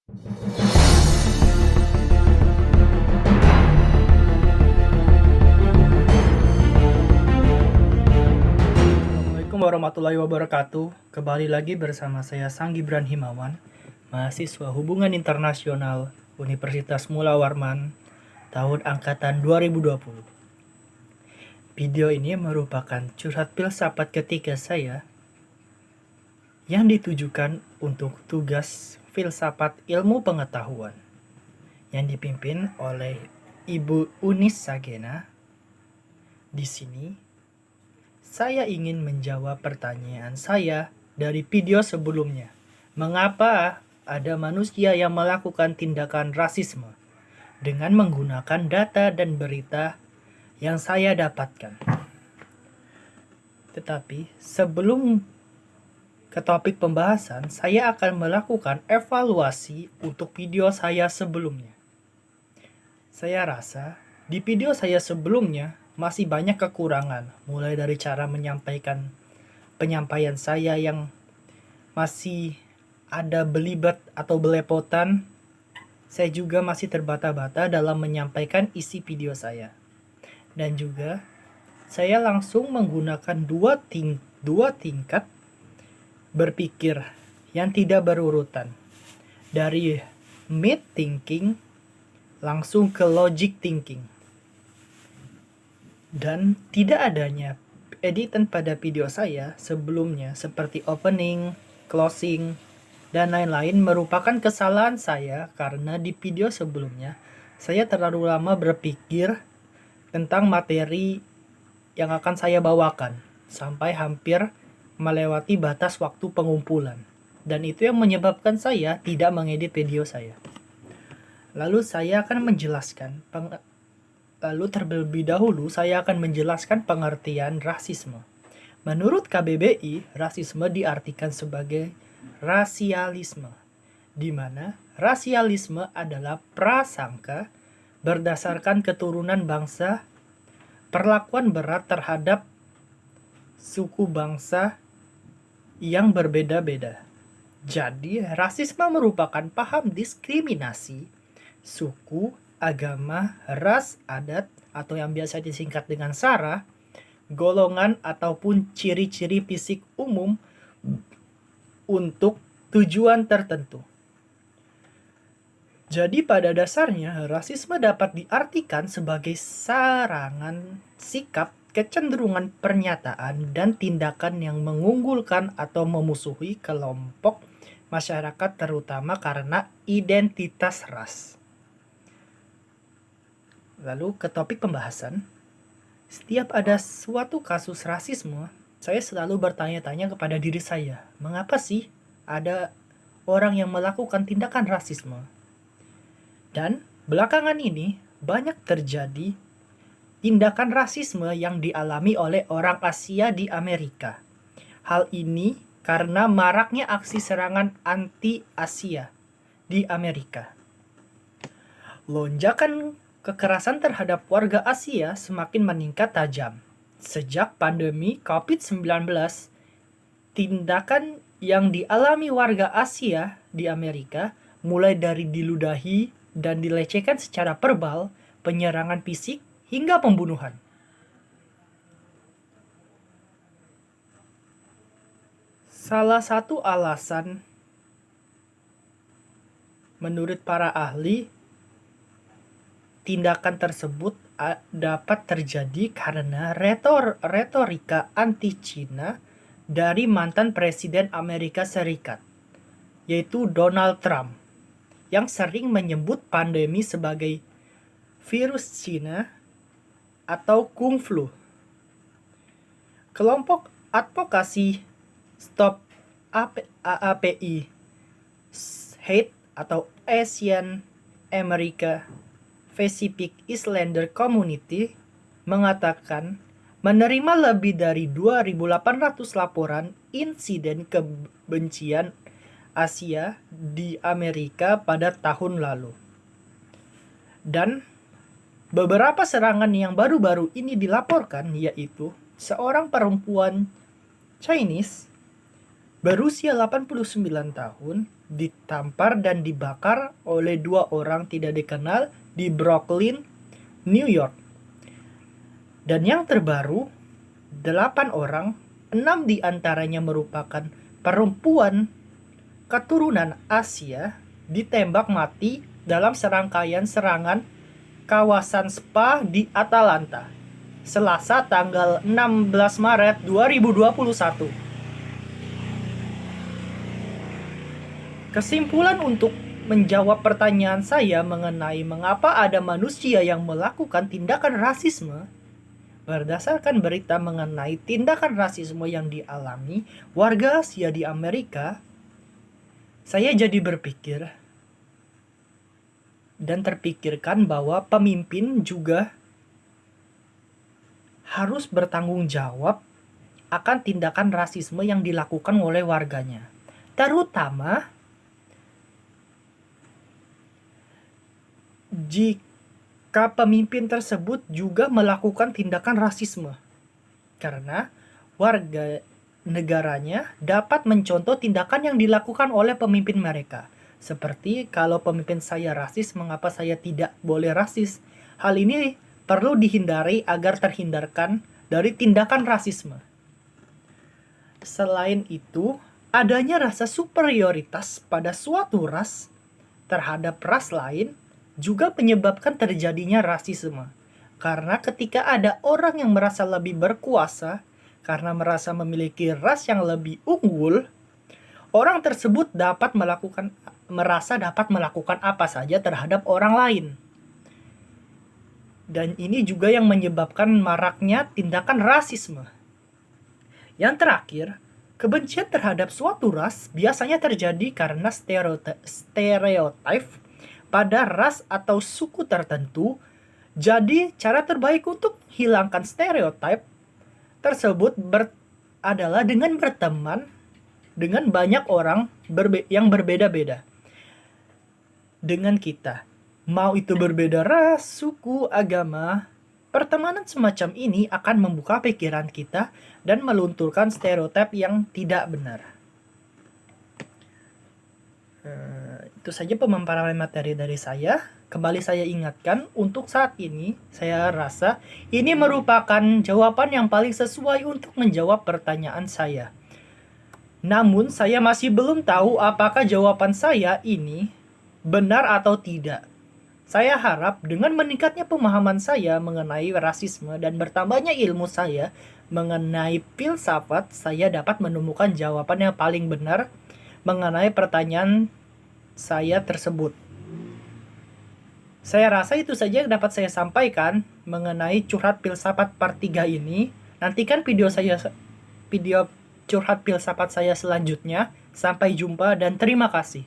Assalamualaikum warahmatullahi wabarakatuh. Kembali lagi bersama saya Sang Gibran Himawan, mahasiswa Hubungan Internasional Universitas Mula Warman tahun angkatan 2020. Video ini merupakan curhat filsafat ketiga saya yang ditujukan untuk tugas filsafat ilmu pengetahuan yang dipimpin oleh Ibu Unis Sagena. Di sini saya ingin menjawab pertanyaan saya dari video sebelumnya. Mengapa ada manusia yang melakukan tindakan rasisme dengan menggunakan data dan berita yang saya dapatkan? Tetapi sebelum ke topik pembahasan, saya akan melakukan evaluasi untuk video saya sebelumnya. Saya rasa di video saya sebelumnya masih banyak kekurangan, mulai dari cara penyampaian saya yang masih ada belibet atau belepotan. Saya juga masih terbata-bata dalam menyampaikan isi video saya. Dan juga saya langsung menggunakan dua tingkat berpikir yang tidak berurutan. Dari mid thinking langsung ke logic thinking. Dan tidak adanya editan pada video saya sebelumnya seperti opening, closing, dan lain-lain merupakan kesalahan saya karena di video sebelumnya saya terlalu lama berpikir tentang materi yang akan saya bawakan sampai hampir melewati batas waktu pengumpulan. Dan itu yang menyebabkan saya tidak mengedit video saya. Lalu terlebih dahulu saya akan menjelaskan pengertian rasisme. Menurut KBBI, rasisme diartikan sebagai rasialisme, di mana rasialisme adalah prasangka berdasarkan keturunan bangsa, perlakuan berat terhadap suku bangsa yang berbeda-beda. Jadi, rasisme merupakan paham diskriminasi suku, agama, ras, adat, atau yang biasa disingkat dengan SARA, golongan ataupun ciri-ciri fisik umum untuk tujuan tertentu. Jadi pada dasarnya, rasisme dapat diartikan sebagai sarangan sikap, kecenderungan pernyataan, dan tindakan yang mengunggulkan atau memusuhi kelompok masyarakat terutama karena identitas ras. Lalu ke topik pembahasan. Setiap ada suatu kasus rasisme, saya selalu bertanya-tanya kepada diri saya, mengapa sih ada orang yang melakukan tindakan rasisme? Dan belakangan ini banyak terjadi tindakan rasisme yang dialami oleh orang Asia di Amerika. Hal ini karena maraknya aksi serangan anti-Asia di Amerika. Lonjakan kekerasan terhadap warga Asia semakin meningkat tajam. Sejak pandemi COVID-19, tindakan yang dialami warga Asia di Amerika mulai dari diludahi dan dilecehkan secara verbal, penyerangan fisik, hingga pembunuhan. Salah satu alasan menurut para ahli, tindakan tersebut dapat terjadi karena retorika anti-Cina dari mantan Presiden Amerika Serikat, yaitu Donald Trump, yang sering menyebut pandemi sebagai virus Cina atau Kung Flu. Kelompok advokasi Stop AAPI Hate atau Asian America Pacific Islander Community mengatakan menerima lebih dari 2.800 laporan insiden kebencian Asia di Amerika pada tahun lalu. Dan beberapa serangan yang baru-baru ini dilaporkan yaitu seorang perempuan Chinese berusia 89 tahun, ditampar dan dibakar oleh 2 orang tidak dikenal di Brooklyn, New York. Dan yang terbaru, 8 orang, 6 diantaranya merupakan perempuan keturunan Asia, ditembak mati dalam serangkaian serangan kawasan spa di Atlanta, Selasa tanggal 16 Maret 2021. Kesimpulan untuk menjawab pertanyaan saya mengenai mengapa ada manusia yang melakukan tindakan rasisme, berdasarkan berita mengenai tindakan rasisme yang dialami warga Asia di Amerika, saya jadi berpikir dan terpikirkan bahwa pemimpin juga harus bertanggung jawab akan tindakan rasisme yang dilakukan oleh warganya. Terutama jika pemimpin tersebut juga melakukan tindakan rasisme, karena warga negaranya dapat mencontoh tindakan yang dilakukan oleh pemimpin mereka. Seperti kalau pemimpin saya rasis, mengapa saya tidak boleh rasis? Hal ini perlu dihindari agar terhindarkan dari tindakan rasisme. Selain itu, adanya rasa superioritas pada suatu ras terhadap ras lain juga menyebabkan terjadinya rasisme. Karena ketika ada orang yang merasa lebih berkuasa karena merasa memiliki ras yang lebih unggul, orang tersebut merasa dapat melakukan apa saja terhadap orang lain. Dan ini juga yang menyebabkan maraknya tindakan rasisme. Yang terakhir, kebencian terhadap suatu ras biasanya terjadi karena stereotip pada ras atau suku tertentu. Jadi, cara terbaik untuk hilangkan stereotip tersebut adalah dengan berteman dengan banyak orang yang berbeda-beda dengan kita. Mau itu berbeda ras, suku, agama, pertemanan semacam ini akan membuka pikiran kita dan melunturkan stereotip yang tidak benar. Itu saja pemaparan materi dari saya. Kembali saya ingatkan, untuk saat ini saya rasa ini merupakan jawaban yang paling sesuai untuk menjawab pertanyaan saya. Namun saya masih belum tahu apakah jawaban saya ini benar atau tidak. Saya harap dengan meningkatnya pemahaman saya mengenai rasisme dan bertambahnya ilmu saya mengenai filsafat, saya dapat menemukan jawaban yang paling benar mengenai pertanyaan saya tersebut. Saya rasa itu saja yang dapat saya sampaikan mengenai curhat filsafat part 3 ini. Nantikan video curhat filsafat saya selanjutnya. Sampai jumpa dan terima kasih.